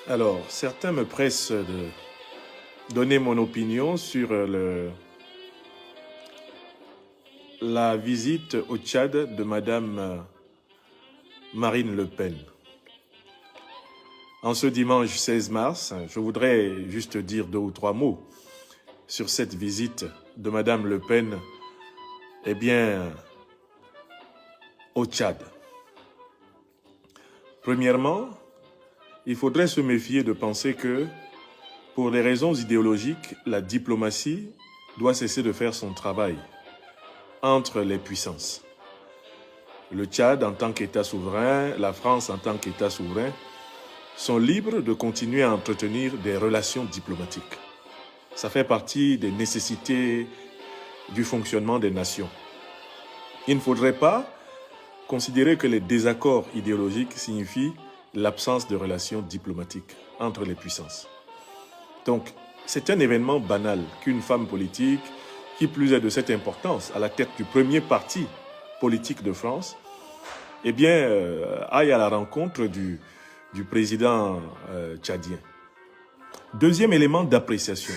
Alors, certains me pressent de donner mon opinion sur la visite au Tchad de Madame Marine Le Pen. En ce dimanche 16 mars, je voudrais juste dire 2 ou 3 mots sur cette visite de Madame Le Pen, au Tchad. Premièrement, il faudrait se méfier de penser que, pour des raisons idéologiques, la diplomatie doit cesser de faire son travail entre les puissances. Le Tchad, en tant qu'État souverain, la France, en tant qu'État souverain, sont libres de continuer à entretenir des relations diplomatiques. Ça fait partie des nécessités du fonctionnement des nations. Il ne faudrait pas considérer que les désaccords idéologiques signifient l'absence de relations diplomatiques entre les puissances. Donc, c'est un événement banal qu'une femme politique, qui plus est de cette importance, à la tête du premier parti politique de France, aille à la rencontre du président tchadien. Deuxième élément d'appréciation.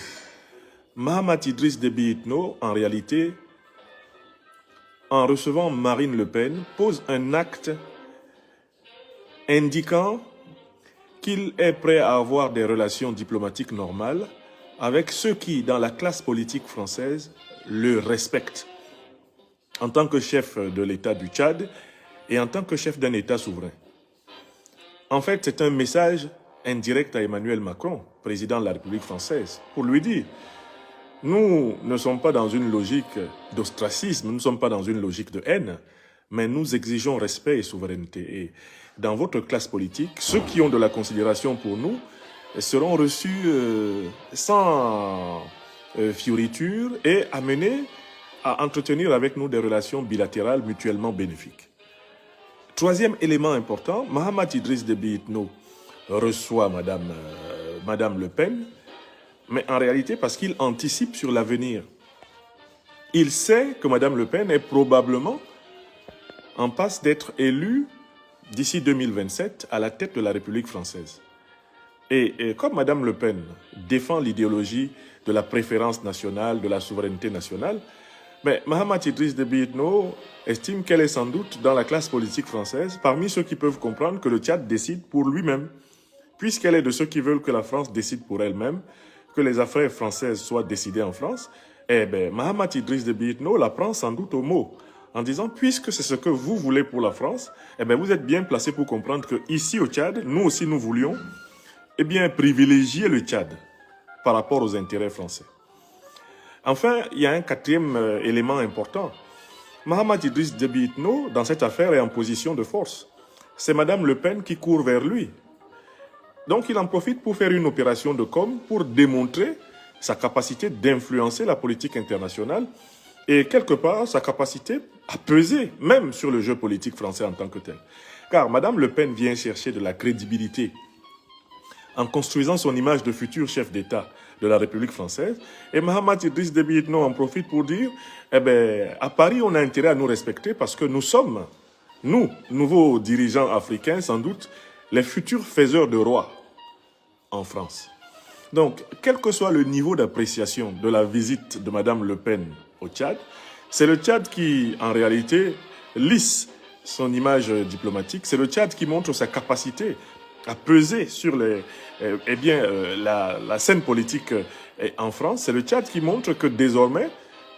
Mahamat Idriss Déby Itno, en réalité, en recevant Marine Le Pen, pose un acte indiquant qu'il est prêt à avoir des relations diplomatiques normales avec ceux qui, dans la classe politique française, le respectent en tant que chef de l'État du Tchad et en tant que chef d'un État souverain. En fait, c'est un message indirect à Emmanuel Macron, président de la République française, pour lui dire: nous ne sommes pas dans une logique d'ostracisme, nous ne sommes pas dans une logique de haine, mais nous exigeons respect et souveraineté. Et dans votre classe politique, ceux qui ont de la considération pour nous seront reçus sans fioriture et amenés à entretenir avec nous des relations bilatérales mutuellement bénéfiques. Troisième élément important, Mahamat Idriss Déby Itno reçoit Madame Le Pen, mais en réalité parce qu'il anticipe sur l'avenir. Il sait que Madame Le Pen est probablement en passe d'être élue d'ici 2027 à la tête de la République française. Et comme Madame Le Pen défend l'idéologie de la préférence nationale, de la souveraineté nationale, mais Mahamat Idriss Déby Itno estime qu'elle est sans doute dans la classe politique française parmi ceux qui peuvent comprendre que le Tchad décide pour lui-même, puisqu'elle est de ceux qui veulent que la France décide pour elle-même, que les affaires françaises soient décidées en France. Mahamat Idriss Déby Itno la prend sans doute au mot, en disant: puisque c'est ce que vous voulez pour la France, vous êtes bien placé pour comprendre qu'ici au Tchad, nous aussi nous voulions privilégier le Tchad par rapport aux intérêts français. Enfin, il y a un quatrième élément important. Mahamat Idriss Déby Itno, dans cette affaire, est en position de force. C'est Madame Le Pen qui court vers lui. Donc il en profite pour faire une opération de com pour démontrer sa capacité d'influencer la politique internationale et quelque part sa capacité à peser même sur le jeu politique français en tant que tel. Car Madame Le Pen vient chercher de la crédibilité en construisant son image de futur chef d'État de la République française. Et Mahamat Idriss Déby Itno en profite pour dire: à Paris, on a intérêt à nous respecter parce que nous sommes, nous, nouveaux dirigeants africains, sans doute, les futurs faiseurs de rois en France. Donc, quel que soit le niveau d'appréciation de la visite de Madame Le Pen au Tchad, c'est le Tchad qui, en réalité, lisse son image diplomatique. C'est le Tchad qui montre sa capacité à peser sur la scène politique en France. C'est le Tchad qui montre que désormais,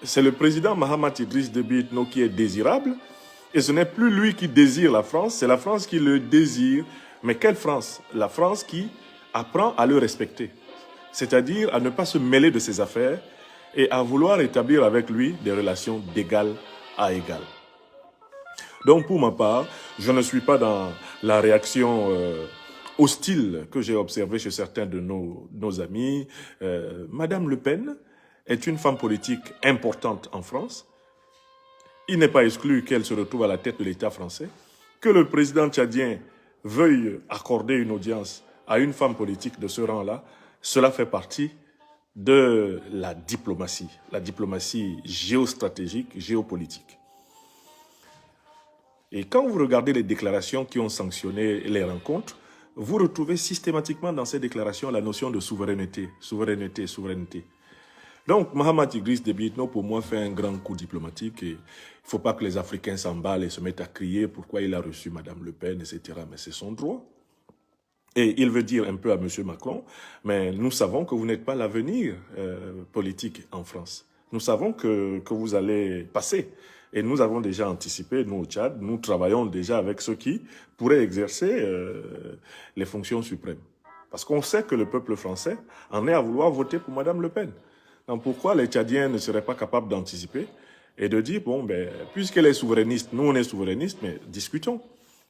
c'est le président Mahamat Idriss Déby Itno qui est désirable. Et ce n'est plus lui qui désire la France, c'est la France qui le désire. Mais quelle France? La France qui apprend à le respecter. C'est-à-dire à ne pas se mêler de ses affaires et à vouloir établir avec lui des relations d'égal à égal. Donc pour ma part, je ne suis pas dans la réaction hostile que j'ai observée chez certains de nos amis. Madame Le Pen est une femme politique importante en France. Il n'est pas exclu qu'elle se retrouve à la tête de l'État français. Que le président tchadien veuille accorder une audience à une femme politique de ce rang-là, cela fait partie de la diplomatie géostratégique, géopolitique. Et quand vous regardez les déclarations qui ont sanctionné les rencontres, vous retrouvez systématiquement dans ces déclarations la notion de souveraineté, souveraineté, souveraineté. Donc, Mahamat Idriss Déby Itno, pour moi, fait un grand coup diplomatique et il ne faut pas que les Africains s'emballent et se mettent à crier pourquoi il a reçu Mme Le Pen, etc. Mais c'est son droit. Et il veut dire un peu à M. Macron, mais nous savons que vous n'êtes pas l'avenir politique en France. Nous savons que vous allez passer. Et nous avons déjà anticipé, nous au Tchad, nous travaillons déjà avec ceux qui pourraient exercer les fonctions suprêmes. Parce qu'on sait que le peuple français en est à vouloir voter pour Mme Le Pen. Donc pourquoi les Tchadiens ne seraient pas capables d'anticiper et de dire, bon, ben, puisqu'elle est souverainiste, nous on est souverainistes, mais discutons.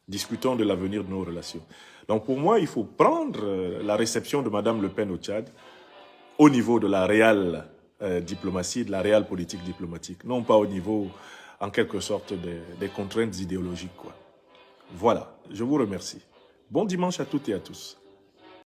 Discutons de l'avenir de nos relations. Donc pour moi, il faut prendre la réception de Mme Le Pen au Tchad au niveau de la réelle diplomatie, de la réelle politique diplomatique, non pas au niveau, en quelque sorte, des contraintes idéologiques, quoi. Voilà, je vous remercie. Bon dimanche à toutes et à tous.